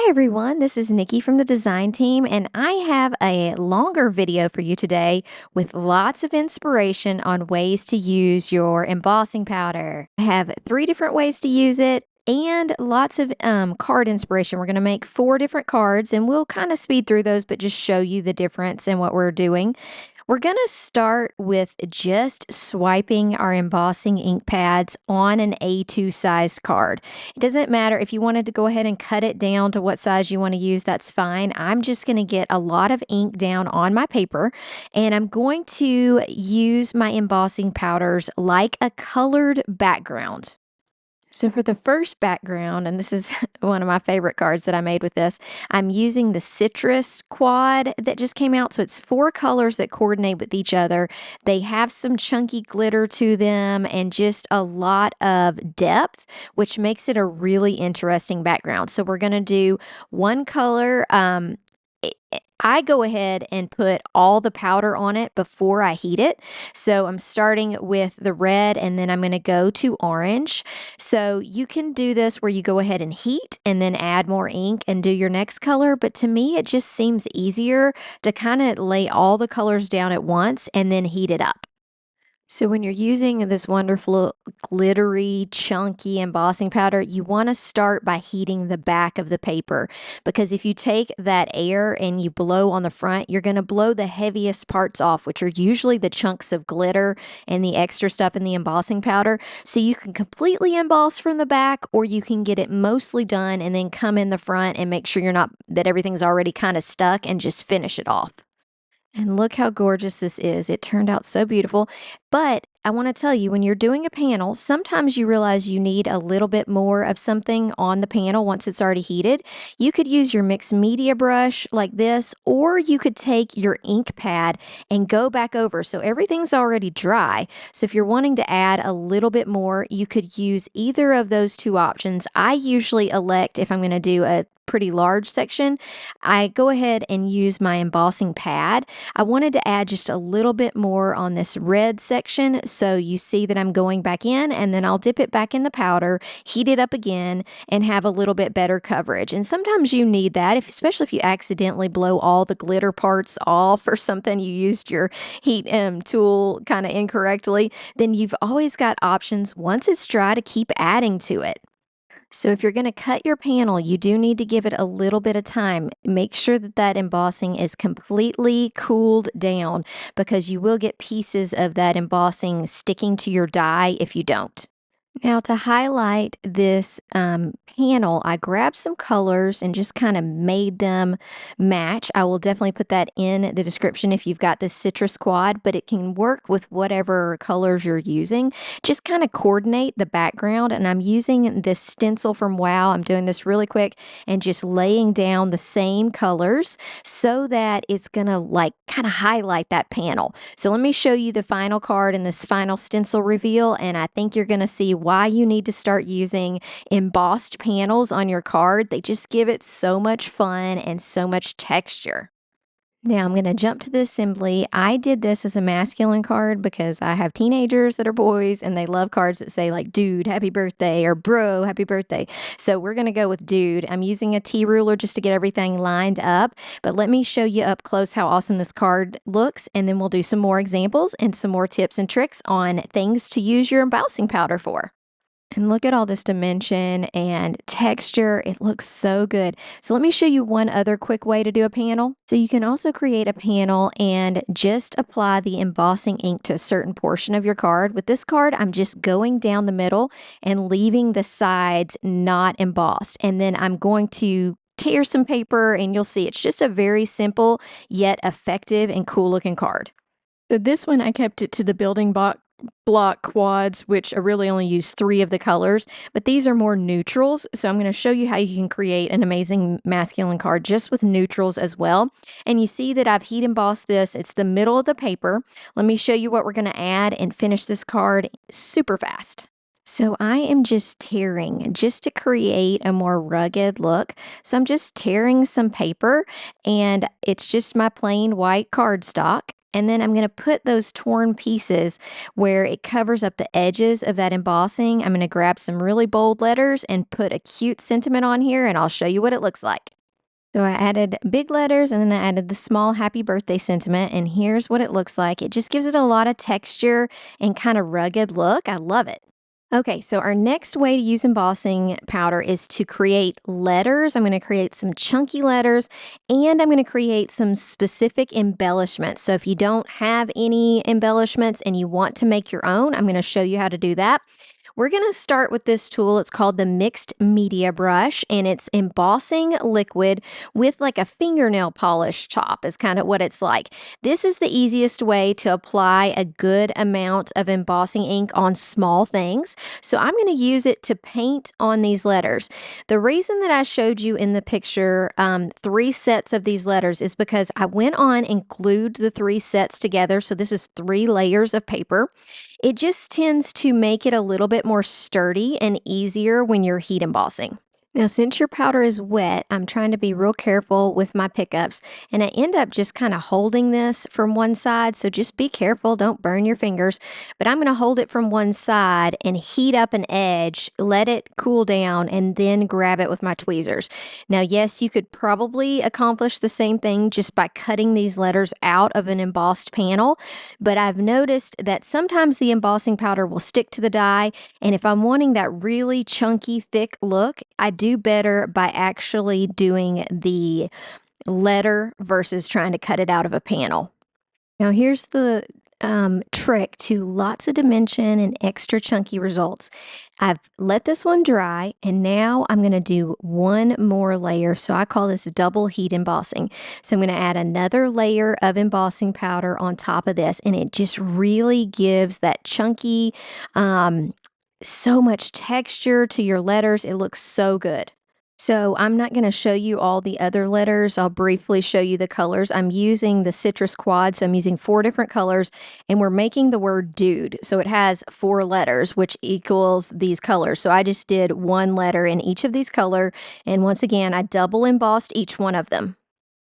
Hi everyone, this is Nikki from the design team, and I have a longer video for you today with lots of inspiration on ways to use your embossing powder. I have 3 different ways to use it and lots of card inspiration. We're going to make 4 different cards, and we'll kind of speed through those, but just show you the difference in what we're doing. We're going to start with just swiping our embossing ink pads on an A2 size card. It doesn't matter if you wanted to go ahead and cut it down to what size you want to use, that's fine. I'm just going to get a lot of ink down on my paper, and I'm going to use my embossing powders like a colored background. So for the first background, and this is one of my favorite cards that I made with this, I'm using the citrus quad that just came out. So it's 4 colors that coordinate with each other. They have some chunky glitter to them and just a lot of depth, which makes it a really interesting background. So we're going to do one color. I go ahead and put all the powder on it before I heat it. So I'm starting with the red, and then I'm going to go to orange. So you can do this where you go ahead and heat and then add more ink and do your next color. But to me, it just seems easier to kind of lay all the colors down at once and then heat it up. So when you're using this wonderful glittery, chunky embossing powder, you want to start by heating the back of the paper, because if you take that air and you blow on the front, you're going to blow the heaviest parts off, which are usually the chunks of glitter and the extra stuff in the embossing powder. So you can completely emboss from the back, or you can get it mostly done and then come in the front and make sure that everything's already kind of stuck and just finish it off. And look how gorgeous this is. It turned out so beautiful. But I want to tell you, when you're doing a panel, sometimes you realize you need a little bit more of something on the panel once it's already heated. You could use your mixed media brush like this, or you could take your ink pad and go back over. So everything's already dry. So if you're wanting to add a little bit more, you could use either of those 2 options. I usually elect, if I'm going to do a pretty large section, I go ahead and use my embossing pad. I wanted to add just a little bit more on this red section, so you see that I'm going back in, and then I'll dip it back in the powder, heat it up again, and have a little bit better coverage. And sometimes you need that, especially if you accidentally blow all the glitter parts off or something, you used your heat tool kind of incorrectly, then you've always got options once it's dry to keep adding to it. So if you're going to cut your panel, you do need to give it a little bit of time. Make sure that that embossing is completely cooled down, because you will get pieces of that embossing sticking to your die if you don't. Now, to highlight this panel, I grabbed some colors and just kind of made them match. I will definitely put that in the description if you've got this citrus quad, but it can work with whatever colors you're using. Just kind of coordinate the background, and I'm using this stencil from Wow. I'm doing this really quick and just laying down the same colors so that it's gonna like kind of highlight that panel. So let me show you the final card in this final stencil reveal, and I think you're gonna see why you need to start using embossed panels on your card. They just give it so much fun and so much texture. Now I'm going to jump to the assembly. I did this as a masculine card because I have teenagers that are boys and they love cards that say like dude, happy birthday, or bro, happy birthday. So we're going to go with dude. I'm using a T ruler just to get everything lined up, but let me show you up close how awesome this card looks, and then we'll do some more examples and some more tips and tricks on things to use your embossing powder for. And look at all this dimension and texture. It looks so good. So let me show you one other quick way to do a panel. So you can also create a panel and just apply the embossing ink to a certain portion of your card. With this card, I'm just going down the middle and leaving the sides not embossed. And then I'm going to tear some paper, and you'll see it's just a very simple yet effective and cool looking card. So this one, I kept it to the building block quads, which I really only use 3 of the colors, but these are more neutrals. So I'm going to show you how you can create an amazing masculine card just with neutrals as well. And you see that I've heat embossed this. It's the middle of the paper. Let me show you what we're going to add and finish this card super fast. So I am just tearing just to create a more rugged look. So I'm just tearing some paper, and it's just my plain white cardstock. And then I'm going to put those torn pieces where it covers up the edges of that embossing. I'm going to grab some really bold letters and put a cute sentiment on here, and I'll show you what it looks like. So I added big letters and then I added the small happy birthday sentiment. And here's what it looks like. It just gives it a lot of texture and kind of rugged look. I love it. Okay, so our next way to use embossing powder is to create letters. I'm going to create some chunky letters and I'm going to create some specific embellishments. So if you don't have any embellishments and you want to make your own, I'm going to show you how to do that. We're going to start with this tool. It's called the Mixed Media Brush, and it's embossing liquid with like a fingernail polish top, is kind of what it's like. This is the easiest way to apply a good amount of embossing ink on small things. So I'm going to use it to paint on these letters. The reason that I showed you in the picture 3 sets of these letters is because I went on and glued the 3 sets together. So this is 3 layers of paper. It just tends to make it a little bit more sturdy and easier when you're heat embossing. Now, since your powder is wet, I'm trying to be real careful with my pickups, and I end up just kind of holding this from one side. So just be careful, don't burn your fingers. But I'm going to hold it from one side and heat up an edge, let it cool down, and then grab it with my tweezers. Now, yes, you could probably accomplish the same thing just by cutting these letters out of an embossed panel, but I've noticed that sometimes the embossing powder will stick to the die, and if I'm wanting that really chunky, thick look, I do better by actually doing the letter versus trying to cut it out of a panel. Now, here's the trick to lots of dimension and extra chunky results. I've let this one dry, and now I'm going to do one more layer. So I call this double heat embossing. So I'm going to add another layer of embossing powder on top of this, and it just really gives that chunky, so much texture to your letters. It looks so good. So I'm not going to show you all the other letters. I'll briefly show you the colors. I'm using the citrus quad, so I'm using 4 different colors, and we're making the word dude. So it has 4 letters, which equals these colors. So I just did 1 letter in each of these color, and once again, I double embossed each one of them.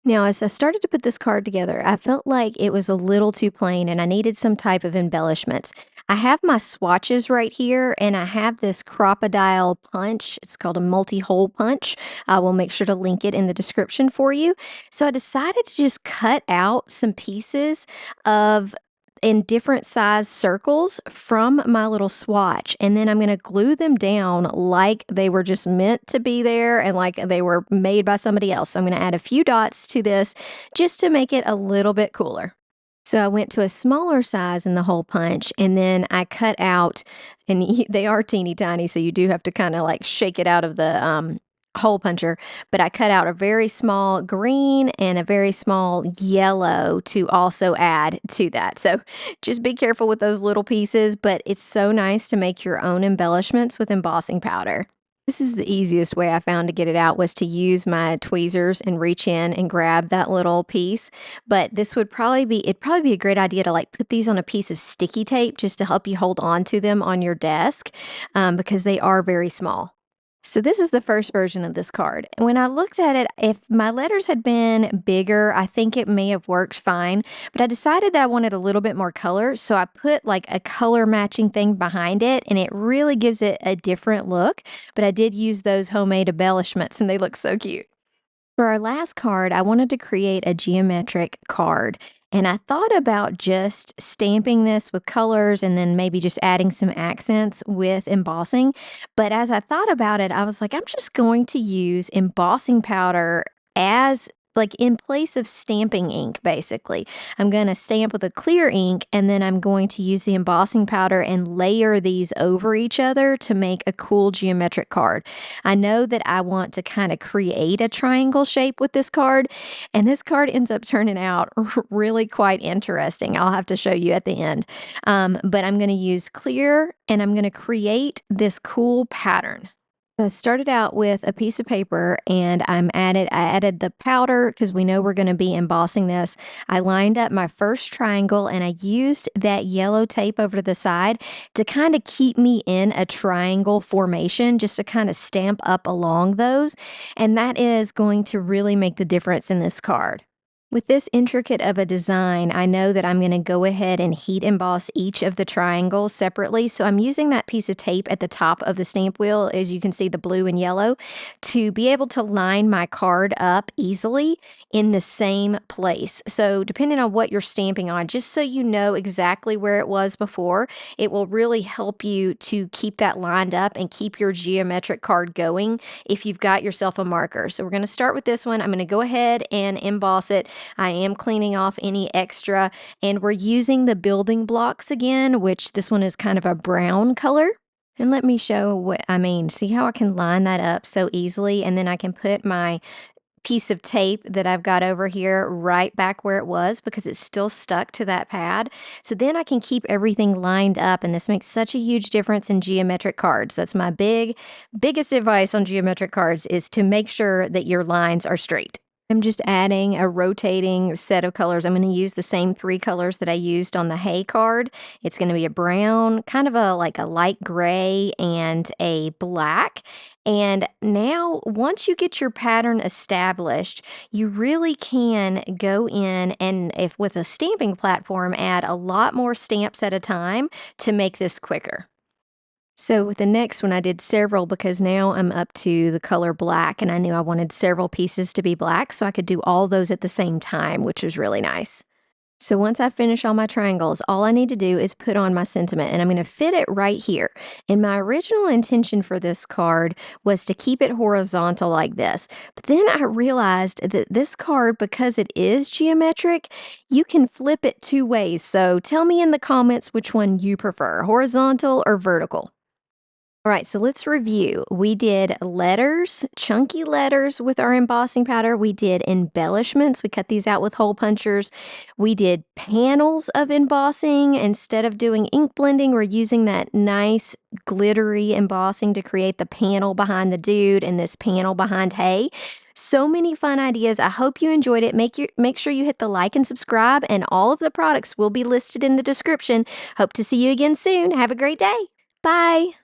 Now, as I started to put this card together, I felt like it was a little too plain and I needed some type of embellishments. I have my swatches right here and I have this crocodile punch. It's called a multi-hole punch. I will make sure to link it in the description for you. So I decided to just cut out some pieces of in different size circles from my little swatch. And then I'm going to glue them down like they were just meant to be there and like they were made by somebody else. So I'm going to add a few dots to this just to make it a little bit cooler. So I went to a smaller size in the hole punch and then I cut out, and they are teeny tiny, so you do have to kind of like shake it out of the hole puncher, but I cut out a very small green and a very small yellow to also add to that. So just be careful with those little pieces, but it's so nice to make your own embellishments with embossing powder. This is the easiest way I found to get it out was to use my tweezers and reach in and grab that little piece. But this would probably be, it'd probably be a great idea to like put these on a piece of sticky tape just to help you hold on to them on your desk because they are very small. So this is the first version of this card. When I looked at it, if my letters had been bigger, I think it may have worked fine, but I decided that I wanted a little bit more color, so I put like a color matching thing behind it, and it really gives it a different look, but I did use those homemade embellishments, and they look so cute. For our last card, I wanted to create a geometric card. And I thought about just stamping this with colors and then maybe just adding some accents with embossing. But as I thought about it, I was like, I'm just going to use embossing powder as like in place of stamping ink, basically. I'm going to stamp with a clear ink and then I'm going to use the embossing powder and layer these over each other to make a cool geometric card. I know that I want to kind of create a triangle shape with this card, and this card ends up turning out really quite interesting. I'll have to show you at the end. But I'm going to use clear and I'm going to create this cool pattern. So I started out with a piece of paper and I added the powder because we know we're going to be embossing this. I lined up my first triangle and I used that yellow tape over to the side to kind of keep me in a triangle formation, just to kind of stamp up along those. And that is going to really make the difference in this card. With this intricate of a design, I know that I'm going to go ahead and heat emboss each of the triangles separately. So I'm using that piece of tape at the top of the stamp wheel, as you can see the blue and yellow, to be able to line my card up easily in the same place. So depending on what you're stamping on, just so you know exactly where it was before, it will really help you to keep that lined up and keep your geometric card going if you've got yourself a marker. So we're going to start with this one. I'm going to go ahead and emboss it. I am cleaning off any extra, and we're using the building blocks again, which this one is kind of a brown color. And let me show what I mean. See how I can line that up so easily, and then I can put my piece of tape that I've got over here right back where it was because it's still stuck to that pad. So then I can keep everything lined up, and this makes such a huge difference in geometric cards. That's my biggest advice on geometric cards, is to make sure that your lines are straight. I'm just adding a rotating set of colors. I'm going to use the same 3 colors that I used on the hay card. It's going to be a brown, kind of like a light gray, and a black. And now, once you get your pattern established, you really can go in and, if with a stamping platform, add a lot more stamps at a time to make this quicker. So with the next one, I did several because now I'm up to the color black, and I knew I wanted several pieces to be black so I could do all those at the same time, which was really nice. So once I finish all my triangles, all I need to do is put on my sentiment, and I'm going to fit it right here. And my original intention for this card was to keep it horizontal like this. But then I realized that this card, because it is geometric, you can flip it 2 ways. So tell me in the comments which one you prefer, horizontal or vertical. All right, so let's review. We did letters, chunky letters with our embossing powder. We did embellishments. We cut these out with hole punchers. We did panels of embossing. Instead of doing ink blending, we're using that nice glittery embossing to create the panel behind the dude and this panel behind hay. So many fun ideas. I hope you enjoyed it. Make sure you hit the like and subscribe, and all of the products will be listed in the description. Hope to see you again soon. Have a great day. Bye.